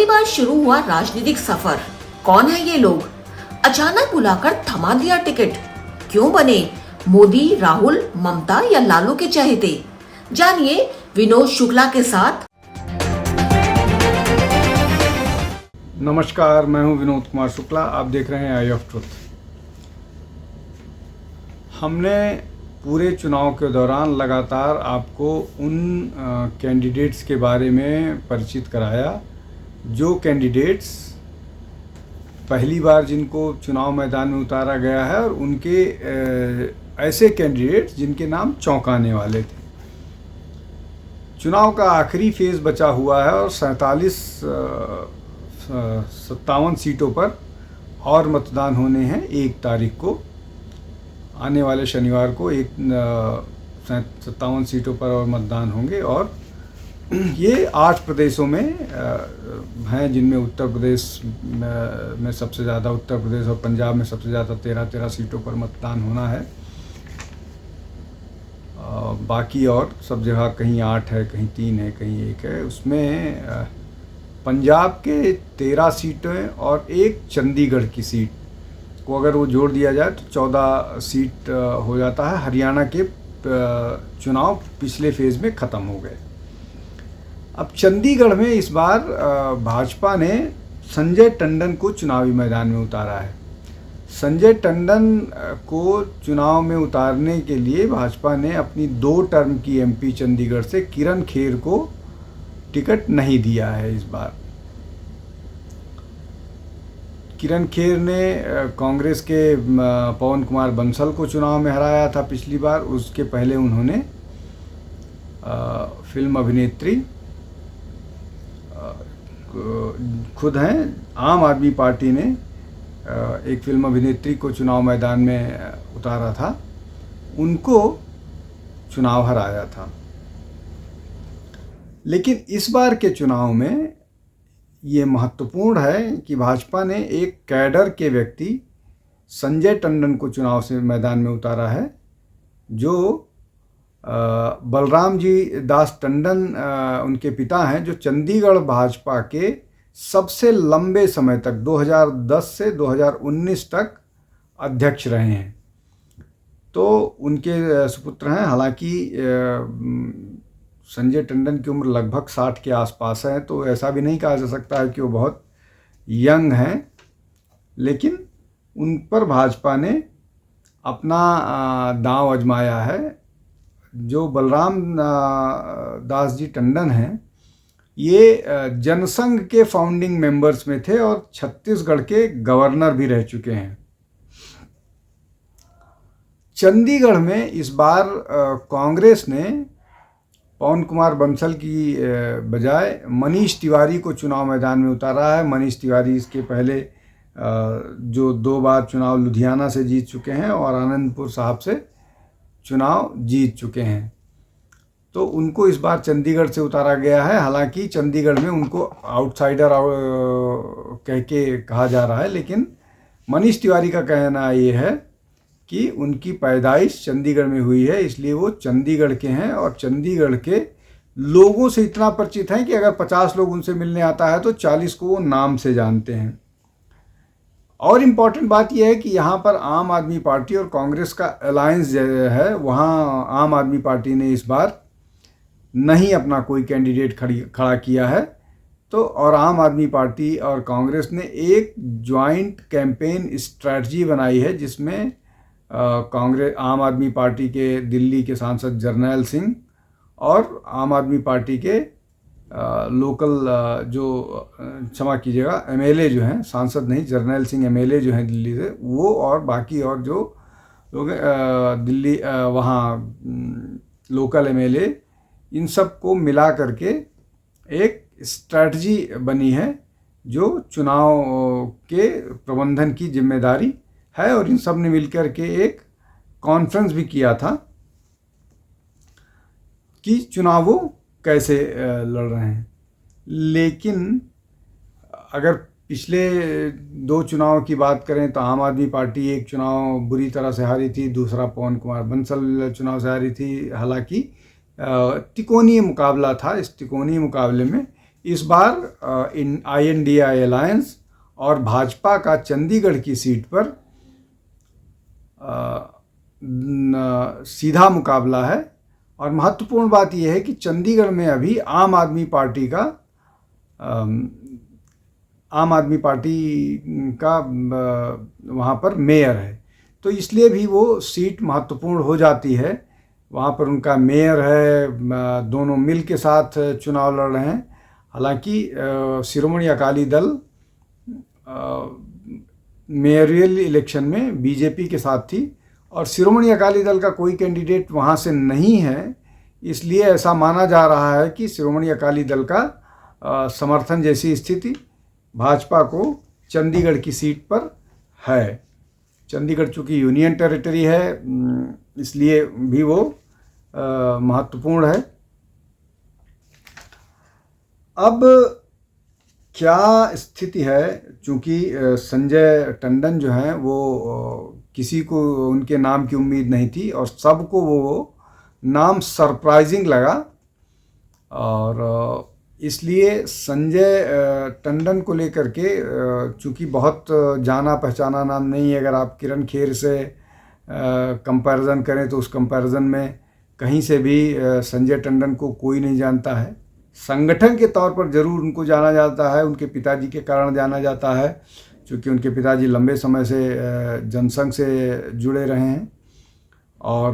पहली बार शुरू हुआ राजनीतिक सफर। कौन है ये लोग? अचानक बुलाकर थमा दिया टिकट। क्यों बने मोदी, राहुल, ममता या लालू के चहेते? जानिए विनोद शुक्ला के साथ। नमस्कार, मैं हूं विनोद कुमार शुक्ला। आप देख रहे हैं आई ऑफ ट्रुथ। हमने पूरे चुनाव के दौरान लगातार आपको उन कैंडिडेट्स के बारे में परिचित कराया जो कैंडिडेट्स पहली बार जिनको चुनाव मैदान में उतारा गया है और उनके ऐसे कैंडिडेट्स जिनके नाम चौंकाने वाले थे। चुनाव का आखिरी फेज़ बचा हुआ है और 57 सीटों पर और मतदान होने हैं। 1 तारीख को, आने वाले शनिवार को 57 सीटों पर और मतदान होंगे और ये 8 प्रदेशों में हैं, जिनमें उत्तर प्रदेश में सबसे ज़्यादा, उत्तर प्रदेश और पंजाब में सबसे ज़्यादा 13 सीटों पर मतदान होना है। बाकी और सब जगह कहीं 8 है, कहीं 3 है, कहीं 1 है। उसमें पंजाब के 13 सीटें और एक चंडीगढ़ की सीट को अगर वो जोड़ दिया जाए तो 14 सीट हो जाता है। हरियाणा के चुनाव पिछले फेज़ में ख़त्म हो गए। अब चंडीगढ़ में इस बार भाजपा ने संजय टंडन को चुनावी मैदान में उतारा है। संजय टंडन को चुनाव में उतारने के लिए भाजपा ने अपनी 2 टर्म की एमपी चंडीगढ़ से किरण खेर को टिकट नहीं दिया है। इस बार किरण खेर ने कांग्रेस के पवन कुमार बंसल को चुनाव में हराया था पिछली बार। उसके पहले उन्होंने फिल्म अभिनेत्री खुद हैं, आम आदमी पार्टी ने एक फिल्म अभिनेत्री को चुनाव मैदान में उतारा था, उनको चुनाव हराया था। लेकिन इस बार के चुनाव में ये महत्वपूर्ण है कि भाजपा ने एक कैडर के व्यक्ति संजय टंडन को चुनाव से मैदान में उतारा है, जो बलराम जी दास टंडन उनके पिता हैं, जो चंडीगढ़ भाजपा के सबसे लंबे समय तक 2010 से 2019 तक अध्यक्ष रहे हैं। तो उनके सुपुत्र हैं। हालांकि संजय टंडन की उम्र लगभग 60 के आसपास है, तो ऐसा भी नहीं कहा जा सकता है कि वो बहुत यंग हैं, लेकिन उन पर भाजपा ने अपना दांव आजमाया है। जो बलराम दास जी टंडन हैं, ये जनसंघ के फाउंडिंग मेंबर्स में थे और छत्तीसगढ़ के गवर्नर भी रह चुके हैं। चंडीगढ़ में इस बार कांग्रेस ने पवन कुमार बंसल की बजाय मनीष तिवारी को चुनाव मैदान में उतारा है। मनीष तिवारी इसके पहले जो 2 बार चुनाव लुधियाना से जीत चुके हैं और आनंदपुर साहब से चुनाव जीत चुके हैं, तो उनको इस बार चंडीगढ़ से उतारा गया है। हालांकि चंडीगढ़ में उनको आउटसाइडर कह के कहा जा रहा है, लेकिन मनीष तिवारी का कहना ये है कि उनकी पैदाइश चंडीगढ़ में हुई है, इसलिए वो चंडीगढ़ के हैं और चंडीगढ़ के लोगों से इतना परिचित हैं कि अगर 50 लोग उनसे मिलने आता है तो 40 को वो नाम से जानते हैं। और इम्पॉर्टेंट बात यह है कि यहाँ पर आम आदमी पार्टी और कांग्रेस का अलायंस है। वहाँ आम आदमी पार्टी ने इस बार नहीं अपना कोई कैंडिडेट खड़ा किया है, तो और आम आदमी पार्टी और कांग्रेस ने एक ज्वाइंट कैंपेन स्ट्रैटजी बनाई है, जिसमें कांग्रेस, आम आदमी पार्टी के दिल्ली के सांसद जरनैल सिंह और आम आदमी पार्टी के लोकल जो क्षमा कीजिएगा एमएलए जो हैं, सांसद नहीं, जरनैल सिंह एमएलए जो हैं दिल्ली से, वो और बाकी और जो लोग दिल्ली वहाँ लोकल एमएलए, इन सब को मिला करके एक स्ट्रैटजी बनी है जो चुनाव के प्रबंधन की जिम्मेदारी है। और इन सब ने मिलकर के एक कॉन्फ्रेंस भी किया था कि चुनाव वो कैसे लड़ रहे हैं। लेकिन अगर पिछले 2 चुनाव की बात करें तो आम आदमी पार्टी एक चुनाव बुरी तरह से हारी थी, दूसरा पवन कुमार बंसल चुनाव से हारी थी। हालांकि त्रिकोणीय मुकाबला था। इस त्रिकोणीय मुकाबले में इस बार इन INDI अलायंस और भाजपा का चंडीगढ़ की सीट पर सीधा मुकाबला है। और महत्वपूर्ण बात यह है कि चंडीगढ़ में अभी आम आदमी पार्टी का वहाँ पर मेयर है, तो इसलिए भी वो सीट महत्वपूर्ण हो जाती है। वहाँ पर उनका मेयर है, दोनों मिल के साथ चुनाव लड़ रहे हैं। हालांकि शिरोमणि अकाली दल मेयरियल इलेक्शन में बीजेपी के साथ थी और शिरोमणि अकाली दल का कोई कैंडिडेट वहाँ से नहीं है, इसलिए ऐसा माना जा रहा है कि शिरोमणि अकाली दल का समर्थन जैसी स्थिति भाजपा को चंडीगढ़ की सीट पर है। चंडीगढ़ चूँकि यूनियन टेरिटरी है, इसलिए भी वो महत्वपूर्ण है। अब क्या स्थिति है, चूँकि संजय टंडन जो हैं वो किसी को उनके नाम की उम्मीद नहीं थी और सबको वो नाम सरप्राइजिंग लगा, और इसलिए संजय टंडन को लेकर के चूँकि बहुत जाना पहचाना नाम नहीं है। अगर आप किरण खेर से कंपैरिजन करें तो उस कंपैरिजन में कहीं से भी संजय टंडन को कोई नहीं जानता है। संगठन के तौर पर जरूर उनको जाना जाता है, उनके पिताजी के कारण जाना जाता है, क्योंकि उनके पिताजी लंबे समय से जनसंघ से जुड़े रहे हैं और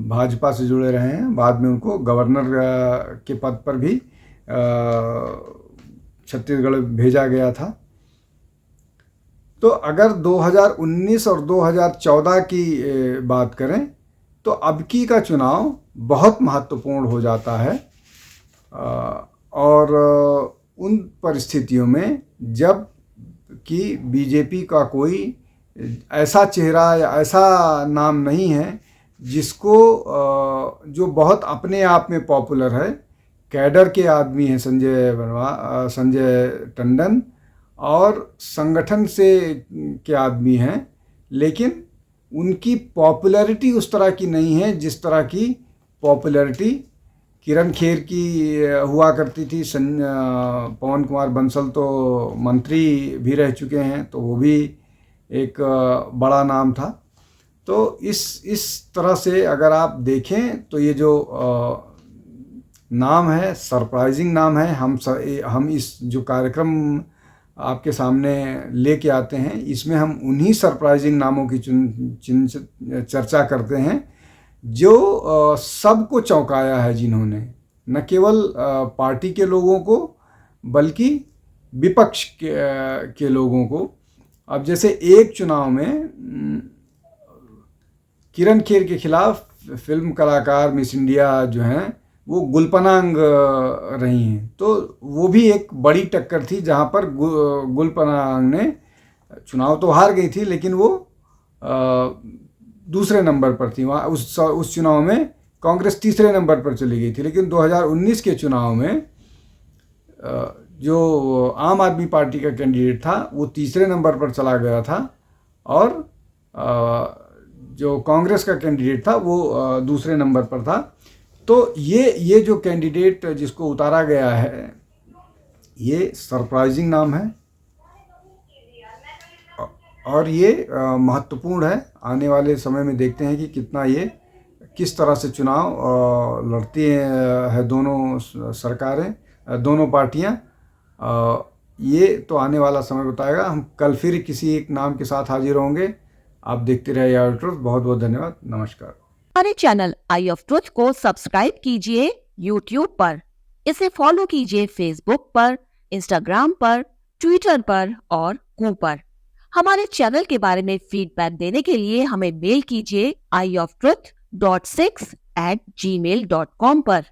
भाजपा से जुड़े रहे हैं। बाद में उनको गवर्नर के पद पर भी छत्तीसगढ़ भेजा गया था। तो अगर 2019 और 2014 की बात करें तो अबकी का चुनाव बहुत महत्वपूर्ण हो जाता है, और उन परिस्थितियों में जब कि बीजेपी का कोई ऐसा चेहरा या ऐसा नाम नहीं है जिसको जो बहुत अपने आप में पॉपुलर है। कैडर के आदमी हैं संजय टंडन, और संगठन से के आदमी हैं, लेकिन उनकी पॉपुलैरिटी उस तरह की नहीं है जिस तरह की पॉपुलैरिटी किरण खेर की हुआ करती थी। पवन कुमार बंसल तो मंत्री भी रह चुके हैं, तो वो भी एक बड़ा नाम था। तो इस तरह से अगर आप देखें तो ये जो नाम है, सरप्राइजिंग नाम है। हम इस जो कार्यक्रम आपके सामने लेके आते हैं, इसमें हम उन्हीं सरप्राइजिंग नामों की चर्चा करते हैं जो सबको चौंकाया है, जिन्होंने न केवल पार्टी के लोगों को बल्कि विपक्ष के लोगों को। अब जैसे एक चुनाव में किरण खेर के खिलाफ फिल्म कलाकार मिस इंडिया जो हैं वो गुलपनांग रही हैं, तो वो भी एक बड़ी टक्कर थी, जहाँ पर गुलपनांग ने चुनाव तो हार गई थी, लेकिन वो दूसरे नंबर पर थी। वहाँ उस चुनाव में कांग्रेस तीसरे नंबर पर चली गई थी। लेकिन 2019 के चुनाव में जो आम आदमी पार्टी का कैंडिडेट था वो तीसरे नंबर पर चला गया था, और जो कांग्रेस का कैंडिडेट था वो दूसरे नंबर पर था। तो ये जो कैंडिडेट जिसको उतारा गया है, ये सरप्राइजिंग नाम है और ये महत्वपूर्ण है। आने वाले समय में देखते हैं कि किस तरह से चुनाव लड़ती है दोनों सरकारें, दोनों पार्टियां। ये तो आने वाला समय बताएगा। हम कल फिर किसी एक नाम के साथ हाजिर होंगे। आप देखते रहिए आई ऑफ ट्रुथ। बहुत बहुत धन्यवाद। नमस्कार। हमारे चैनल आई ऑफ ट्रुथ को सब्सक्राइब कीजिए YouTube पर, इसे फॉलो कीजिए Facebook पर, Instagram पर, Twitter पर और Google पर। हमारे चैनल के बारे में फीडबैक देने के लिए हमें मेल कीजिए ioftruth.6@gmail.com पर।